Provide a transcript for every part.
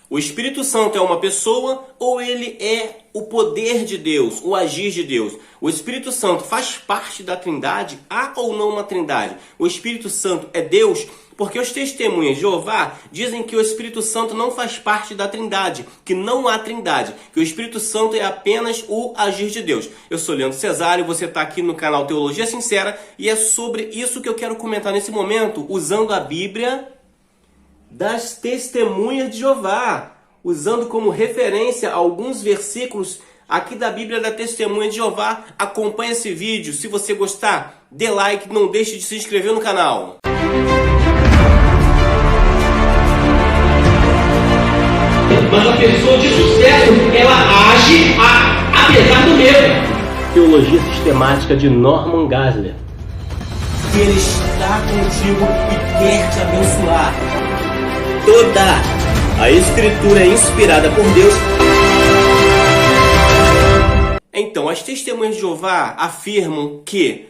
O Espírito Santo é uma pessoa ou ele é o poder de Deus, o agir de Deus? O Espírito Santo faz parte da Trindade? Há ou não uma Trindade? O Espírito Santo é Deus? Porque os testemunhas de Jeová dizem que o Espírito Santo não faz parte da Trindade, que não há Trindade, que o Espírito Santo é apenas o agir de Deus. Eu sou Leandro Cesário, você está aqui no canal Teologia Sincera e é sobre isso que eu quero comentar nesse momento, usando a Bíblia das Testemunhas de Jeová, usando como referência alguns versículos aqui da Bíblia da Testemunha de Jeová. Acompanhe esse vídeo, se você gostar, dê like, não deixe de se inscrever no canal. Mas a pessoa de sucesso, ela age apesar do medo. Teologia Sistemática de Norman Geisler. Ele está contigo e quer te abençoar. Toda a Escritura é inspirada por Deus. Então, as Testemunhas de Jeová afirmam que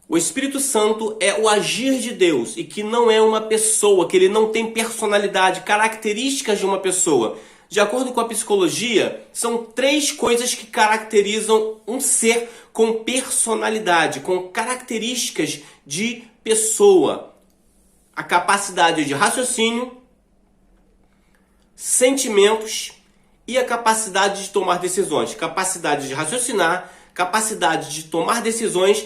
o Espírito Santo é o agir de Deus e que não é uma pessoa, que ele não tem personalidade, características de uma pessoa. De acordo com a psicologia, são 3 coisas que caracterizam um ser com personalidade, com características de pessoa. A capacidade de raciocínio, sentimentos e a capacidade de tomar decisões. Capacidade de raciocinar, capacidade de tomar decisões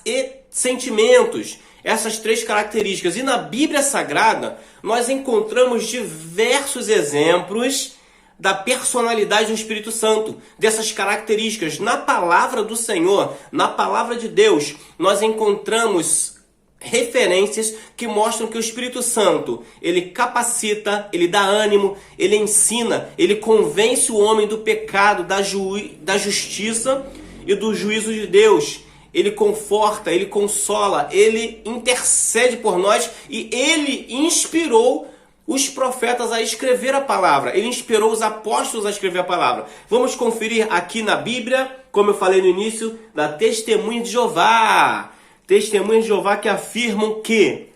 e sentimentos. Essas 3 características. E na Bíblia Sagrada, nós encontramos diversos exemplos da personalidade do Espírito Santo, dessas características. Na palavra do Senhor, na palavra de Deus, nós encontramos referências que mostram que o Espírito Santo, ele capacita, ele dá ânimo, ele ensina, ele convence o homem do pecado, da justiça e do juízo de Deus. Ele conforta, ele consola, ele intercede por nós e ele inspirou os profetas a escrever a palavra. Ele inspirou os apóstolos a escrever a palavra. Vamos conferir aqui na Bíblia, como eu falei no início, da Testemunha de Jeová. Testemunhas de Jeová que afirmam que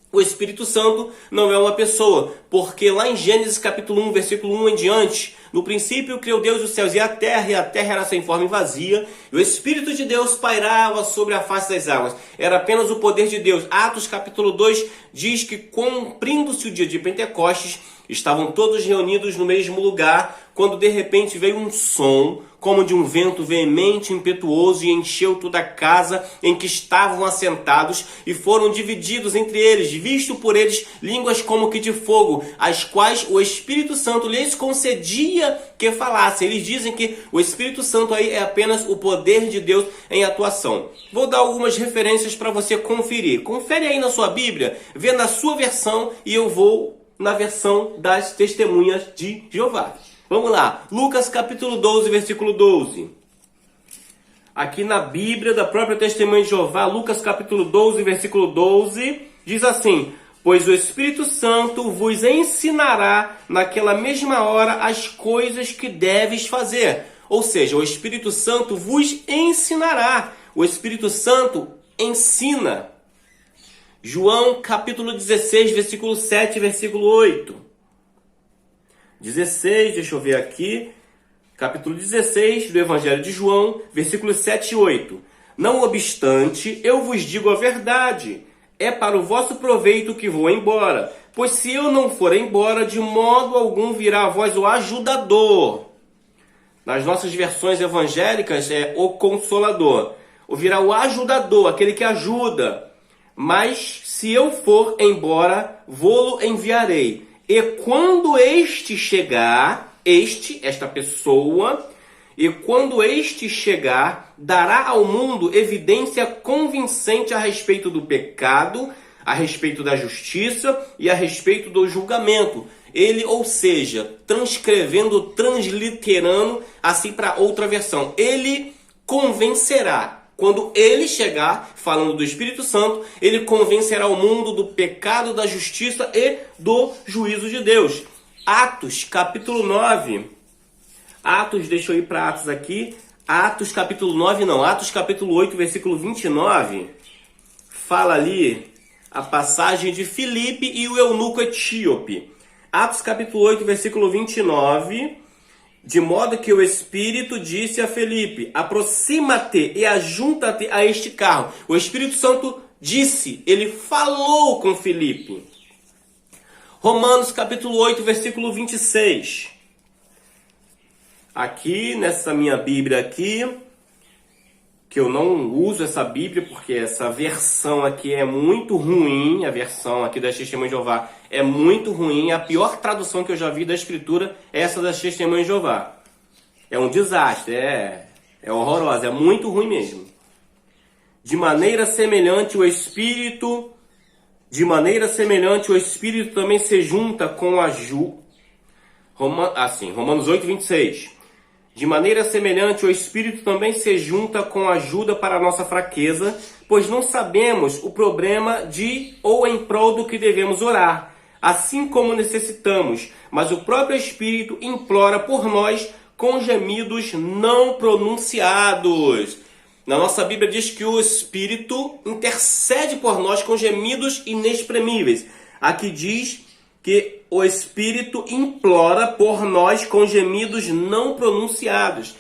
o Espírito Santo não é uma pessoa, porque lá em Gênesis capítulo 1, versículo 1 em diante, no princípio criou Deus os céus e a terra era sem forma e vazia, e o Espírito de Deus pairava sobre a face das águas. Era apenas o poder de Deus. Atos capítulo 2 diz que, cumprindo-se o dia de Pentecostes, estavam todos reunidos no mesmo lugar, quando de repente veio um som, como de um vento veemente e impetuoso, e encheu toda a casa em que estavam assentados, e foram divididos entre eles, visto por eles línguas como que de fogo, as quais o Espírito Santo lhes concedia que falassem. Eles dizem que o Espírito Santo aí é apenas o poder de Deus em atuação. Vou dar algumas referências para você conferir. Confere aí na sua Bíblia, vê na sua versão, e eu vou na versão das Testemunhas de Jeová. Vamos lá, Lucas capítulo 12, versículo 12. Aqui na Bíblia da própria Testemunha de Jeová, Lucas capítulo 12, versículo 12, diz assim: pois o Espírito Santo vos ensinará naquela mesma hora as coisas que deves fazer. Ou seja, o Espírito Santo vos ensinará. O Espírito Santo ensina. João capítulo 16, versículo 7, versículo 8. 16, deixa eu ver aqui, capítulo 16 do Evangelho de João, versículos 7 e 8. Não obstante, eu vos digo a verdade, é para o vosso proveito que vou embora, pois se eu não for embora, de modo algum virá a vós o ajudador. Nas nossas versões evangélicas é o Consolador. Ou virá o ajudador, aquele que ajuda. Mas se eu for embora, vou-lo enviarei. E quando este chegar, esta pessoa, e quando este chegar, dará ao mundo evidência convincente a respeito do pecado, a respeito da justiça e a respeito do julgamento. Ele, ou seja, transcrevendo, transliterando, assim para outra versão. Ele convencerá. Quando ele chegar, falando do Espírito Santo, ele convencerá o mundo do pecado, da justiça e do juízo de Deus. Atos, capítulo 9. Atos, deixa eu ir para Atos aqui. Atos, capítulo 9, não. Atos, capítulo 8, versículo 29. Fala ali a passagem de Filipe e o eunuco etíope. Atos capítulo 8, versículo 29, de modo que o Espírito disse a Felipe, aproxima-te e ajunta-te a este carro. O Espírito Santo disse, ele falou com Felipe. Romanos capítulo 8, versículo 26. Aqui, nessa minha Bíblia aqui, que eu não uso essa Bíblia porque essa versão aqui é muito ruim, a versão aqui das Testemunhas de Jeová é muito ruim, a pior tradução que eu já vi da Escritura é essa das Testemunhas de Jeová. É um desastre, é horrorosa, é muito ruim mesmo. De maneira semelhante o Espírito também se junta com a Romanos 8, 26. De maneira semelhante, o Espírito também se junta com ajuda para a nossa fraqueza, pois não sabemos o problema de ou em prol do que devemos orar, assim como necessitamos, mas o próprio Espírito implora por nós com gemidos não pronunciados. Na nossa Bíblia diz que o Espírito intercede por nós com gemidos inexprimíveis. Aqui diz que o Espírito implora por nós com gemidos não pronunciados.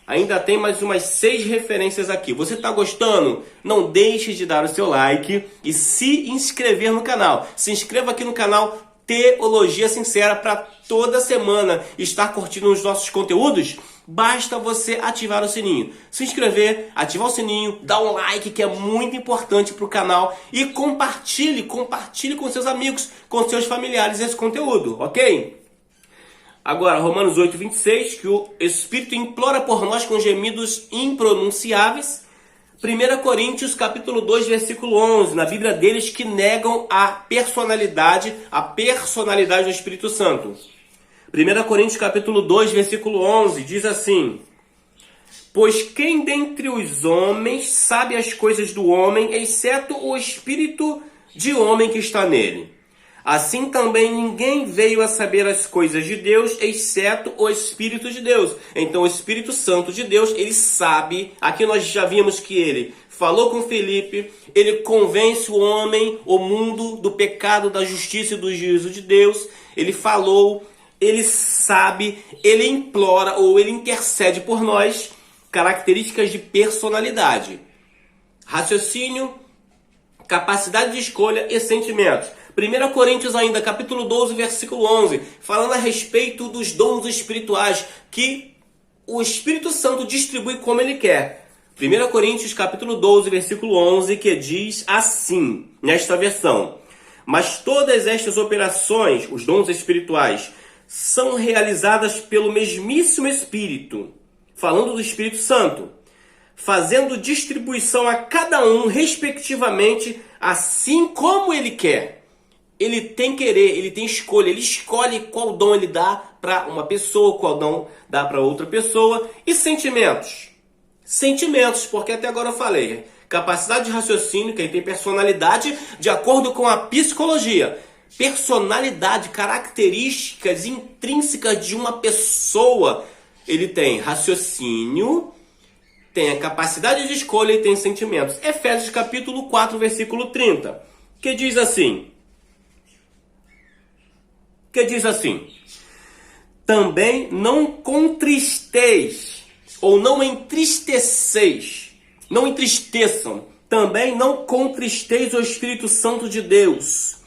Ainda tem mais umas 6 referências aqui. Você está gostando? Não deixe de dar o seu like e se inscrever no canal. Se inscreva aqui no canal Teologia Sincera para toda semana estar curtindo os nossos conteúdos. Basta você ativar o sininho, se inscrever, ativar o sininho, dar um like que é muito importante para o canal e compartilhe com seus amigos, com seus familiares esse conteúdo, ok? Agora, Romanos 8, 26, que o Espírito implora por nós com gemidos impronunciáveis. 1 Coríntios capítulo 2, versículo 11, na Bíblia deles que negam a personalidade do Espírito Santo. 1 Coríntios capítulo 2, versículo 11, diz assim: pois quem dentre os homens sabe as coisas do homem, exceto o espírito de homem que está nele? Assim também ninguém veio a saber as coisas de Deus, exceto o Espírito de Deus. Então o Espírito Santo de Deus, ele sabe, aqui nós já vimos que ele falou com Felipe, ele convence o homem, o mundo, do pecado, da justiça e do juízo de Deus. Ele falou, ele sabe, ele implora ou ele intercede por nós. Características de personalidade: raciocínio, capacidade de escolha e sentimentos. 1 Coríntios ainda, capítulo 12, versículo 11, falando a respeito dos dons espirituais que o Espírito Santo distribui como ele quer. 1 Coríntios, capítulo 12, versículo 11, que diz assim, nesta versão: mas todas estas operações, os dons espirituais, são realizadas pelo mesmíssimo Espírito, falando do Espírito Santo, fazendo distribuição a cada um, respectivamente, assim como ele quer. Ele tem querer, ele tem escolha, ele escolhe qual dom ele dá para uma pessoa, qual dom dá para outra pessoa. E sentimentos? Sentimentos, porque até agora eu falei, capacidade de raciocínio, quem tem personalidade, de acordo com a psicologia. Personalidade, características intrínsecas de uma pessoa. Ele tem raciocínio, tem a capacidade de escolha e tem sentimentos. Efésios capítulo 4, versículo 30, que diz assim: também não contristeis, ou não entristeceis, não entristeçam, também não contristeis o Espírito Santo de Deus,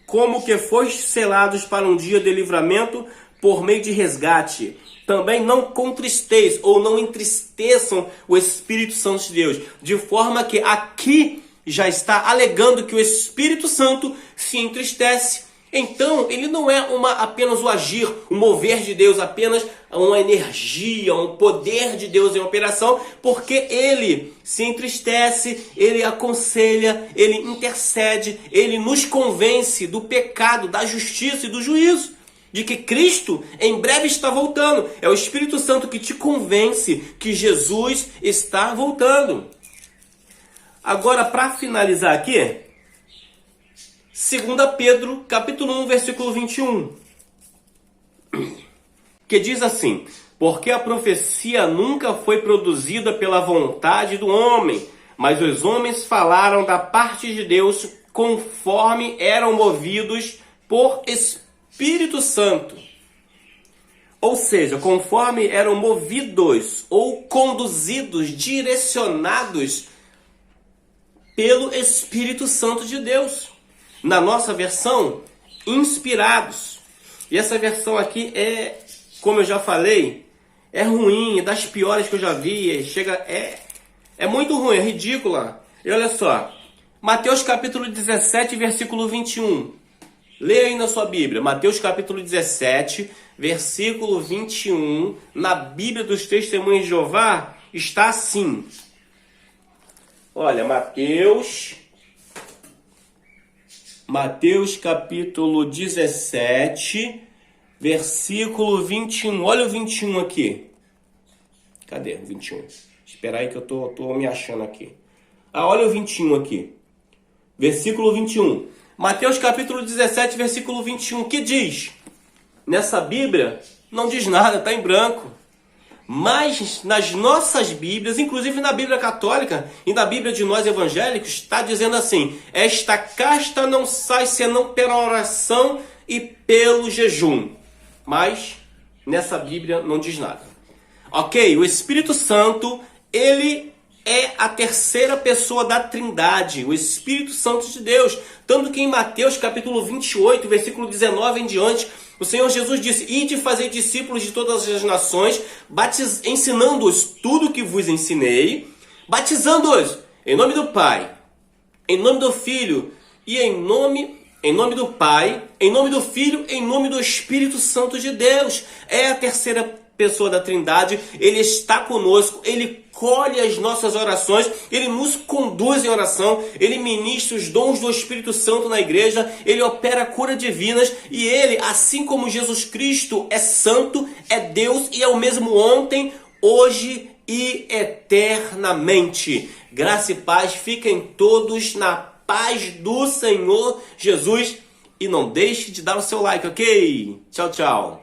como que fostes selados para um dia de livramento por meio de resgate. Também não contristeis, ou não entristeçam o Espírito Santo de Deus, de forma que aqui já está alegando que o Espírito Santo se entristece. Então, ele não é apenas o agir, o mover de Deus, apenas uma energia, um poder de Deus em operação, porque ele se entristece, ele aconselha, ele intercede, ele nos convence do pecado, da justiça e do juízo, de que Cristo em breve está voltando. É o Espírito Santo que te convence que Jesus está voltando. Agora, para finalizar aqui, 2 Pedro, capítulo 1, versículo 21, que diz assim: porque a profecia nunca foi produzida pela vontade do homem, mas os homens falaram da parte de Deus conforme eram movidos por Espírito Espírito Santo. Ou seja, conforme eram movidos ou conduzidos, direcionados pelo Espírito Santo de Deus. Na nossa versão, inspirados. E essa versão aqui é, como eu já falei, é ruim, é das piores que eu já vi. É muito ruim, é ridícula. E olha só, Mateus capítulo 17, versículo 21. Leia aí na sua Bíblia, Mateus capítulo 17, versículo 21, na Bíblia dos Testemunhos de Jeová, está assim. Olha, Mateus capítulo 17, versículo 21. Olha o 21 aqui. Cadê o 21? Espera aí que eu tô me achando aqui. Olha o 21 aqui. Versículo 21. Mateus capítulo 17, versículo 21. Que diz? Nessa Bíblia não diz nada, está em branco. Mas nas nossas Bíblias, inclusive na Bíblia católica e na Bíblia de nós evangélicos, está dizendo assim: esta casta não sai senão pela oração e pelo jejum. Mas nessa Bíblia não diz nada. Ok, o Espírito Santo, ele é a terceira pessoa da Trindade, o Espírito Santo de Deus. Tanto que em Mateus capítulo 28, versículo 19 em diante, o Senhor Jesus disse: ide fazer discípulos de todas as nações, ensinando-os tudo o que vos ensinei, batizando-os em nome do Pai, em nome do Filho e em nome do Pai, em nome do Filho, em nome do Espírito Santo de Deus. É a terceira pessoa da Trindade, ele está conosco, ele colhe as nossas orações, ele nos conduz em oração, ele ministra os dons do Espírito Santo na igreja, ele opera cura divinas e ele, assim como Jesus Cristo é santo, é Deus e é o mesmo ontem, hoje e eternamente. Graça e paz, fiquem todos na paz do Senhor Jesus e não deixe de dar o seu like, ok? Tchau, tchau.